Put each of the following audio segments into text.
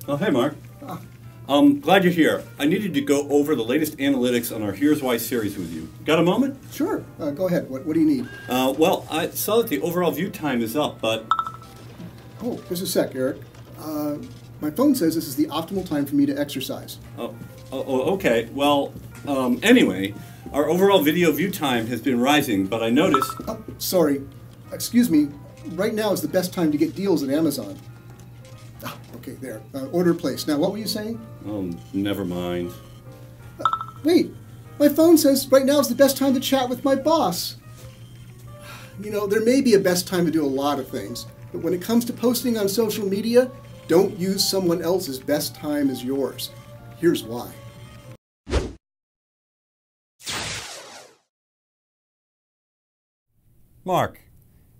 Oh, hey, Mark. Glad you're here. I needed to go over the latest analytics on our Here's Why series with you. Got a moment? Sure. Go ahead. What do you need? Well, I saw that the overall view time is up, but... Oh, just a sec, Eric. My phone says this is the optimal time for me to exercise. Oh, okay. Well, anyway, our overall video view time has been rising, but I noticed... Oh, sorry. Excuse me. Right now is the best time to get deals at Amazon. Ah, okay, there. Order placed. Now, what were you saying? Oh, never mind. Wait. My phone says right now is the best time to chat with my boss. You know, there may be a best time to do a lot of things, but when it comes to posting on social media, don't use someone else's best time as yours. Here's why. Mark,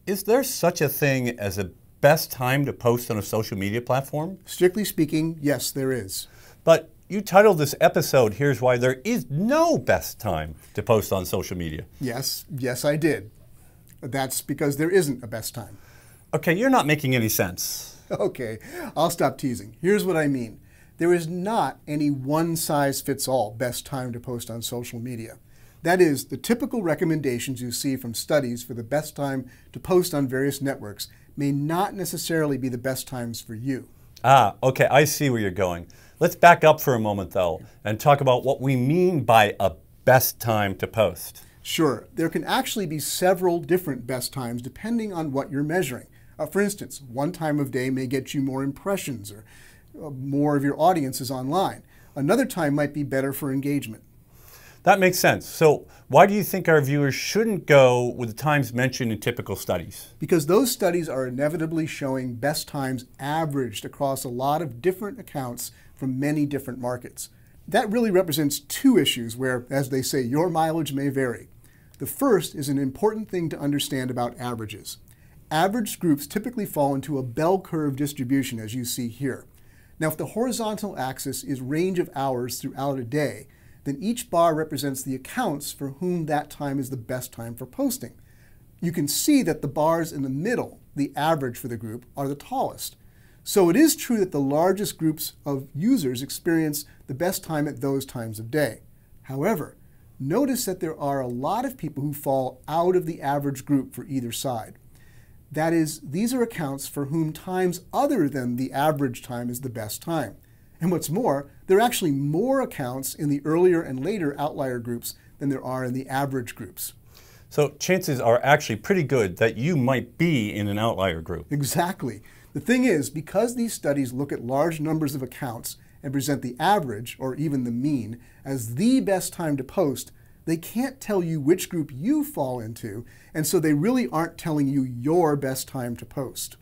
is there such a thing as a best time to post on a social media platform? Strictly speaking, yes, there is. But you titled this episode, Here's Why There Is No Best Time to Post on Social Media. Yes, I did. That's because there isn't a best time. Okay, you're not making any sense. Okay, I'll stop teasing. Here's what I mean. There is not any one-size-fits-all best time to post on social media. That is, the typical recommendations you see from studies for the best time to post on various networks may not necessarily be the best times for you. Ah, okay, I see where you're going. Let's back up for a moment, though, and talk about what we mean by a best time to post. Sure, there can actually be several different best times depending on what you're measuring. For instance, one time of day may get you more impressions or more of your audience is online. Another time might be better for engagement. That makes sense. So why do you think our viewers shouldn't go with the times mentioned in typical studies? Because those studies are inevitably showing best times averaged across a lot of different accounts from many different markets. That really represents two issues where, as they say, your mileage may vary. The first is an important thing to understand about averages. Average groups typically fall into a bell curve distribution, as you see here. Now, if the horizontal axis is range of hours throughout a day, then each bar represents the accounts for whom that time is the best time for posting. You can see that the bars in the middle, the average for the group, are the tallest. So it is true that the largest groups of users experience the best time at those times of day. However, notice that there are a lot of people who fall out of the average group for either side. That is, these are accounts for whom times other than the average time is the best time. And what's more, there are actually more accounts in the earlier and later outlier groups than there are in the average groups. So chances are actually pretty good that you might be in an outlier group. Exactly. The thing is, because these studies look at large numbers of accounts and present the average, or even the mean, as the best time to post, they can't tell you which group you fall into, and so they really aren't telling you your best time to post.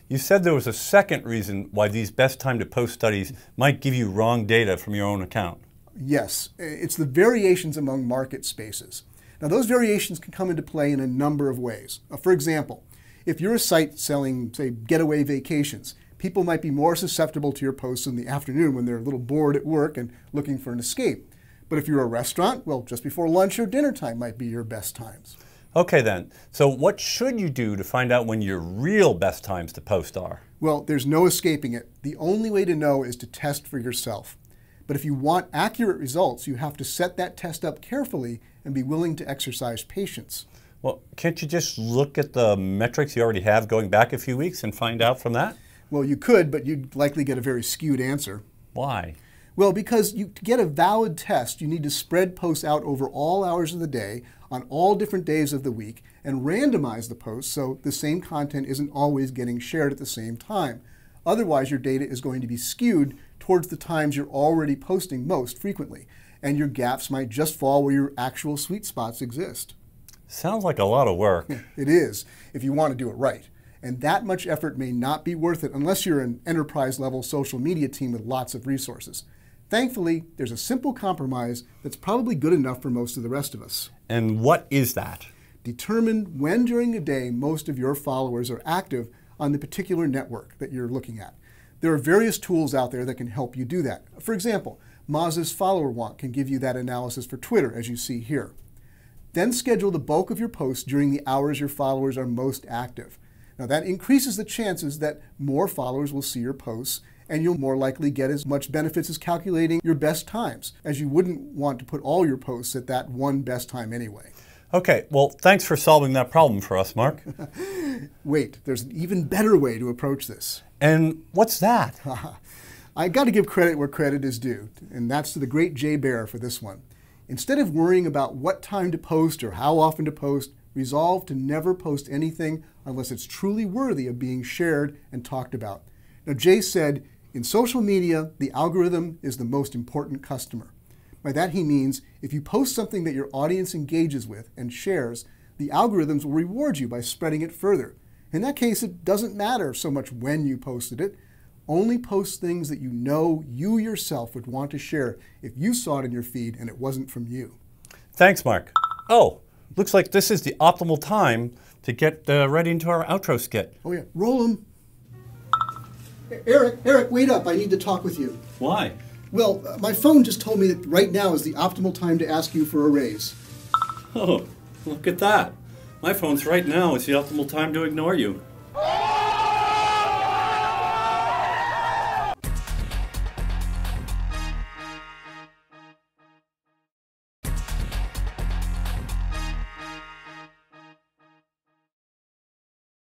You said there was a second reason why these best time to post studies might give you wrong data from your own account. Yes, it's the variations among market spaces. Now, those variations can come into play in a number of ways. For example, if you're a site selling, say, getaway vacations, people might be more susceptible to your posts in the afternoon when they're a little bored at work and looking for an escape. But if you're a restaurant, well, just before lunch or dinner time might be your best times. Okay then, so what should you do to find out when your real best times to post are? Well, there's no escaping it. The only way to know is to test for yourself. But if you want accurate results, you have to set that test up carefully and be willing to exercise patience. Well, can't you just look at the metrics you already have going back a few weeks and find out from that? Well, you could, but you'd likely get a very skewed answer. Why? Well, because to get a valid test, you need to spread posts out over all hours of the day, on all different days of the week, and randomize the posts so the same content isn't always getting shared at the same time. Otherwise, your data is going to be skewed towards the times you're already posting most frequently, and your gaps might just fall where your actual sweet spots exist. Sounds like a lot of work. It is, if you want to do it right. And that much effort may not be worth it unless you're an enterprise-level social media team with lots of resources. Thankfully, there's a simple compromise that's probably good enough for most of the rest of us. And what is that? Determine when during the day most of your followers are active on the particular network that you're looking at. There are various tools out there that can help you do that. For example, Moz's Follower Wonk can give you that analysis for Twitter, as you see here. Then schedule the bulk of your posts during the hours your followers are most active. Now that increases the chances that more followers will see your posts, and you'll more likely get as much benefits as calculating your best times, as you wouldn't want to put all your posts at that one best time anyway. Okay, well, thanks for solving that problem for us, Mark. Wait, there's an even better way to approach this. And what's that? I got to give credit where credit is due, and that's to the great Jay Baer for this one. Instead of worrying about what time to post or how often to post, resolve to never post anything unless it's truly worthy of being shared and talked about. Now, Jay said, in social media, the algorithm is the most important customer. By that he means, if you post something that your audience engages with and shares, the algorithms will reward you by spreading it further. In that case, it doesn't matter so much when you posted it. Only post things that you know you yourself would want to share if you saw it in your feed and it wasn't from you. Thanks, Mark. Oh, looks like this is the optimal time to get ready into our outro skit. Oh yeah, roll them. Eric, wait up. I need to talk with you. Why? Well, my phone just told me that right now is the optimal time to ask you for a raise. Oh, look at that. My phone's right now. It's the optimal time to ignore you.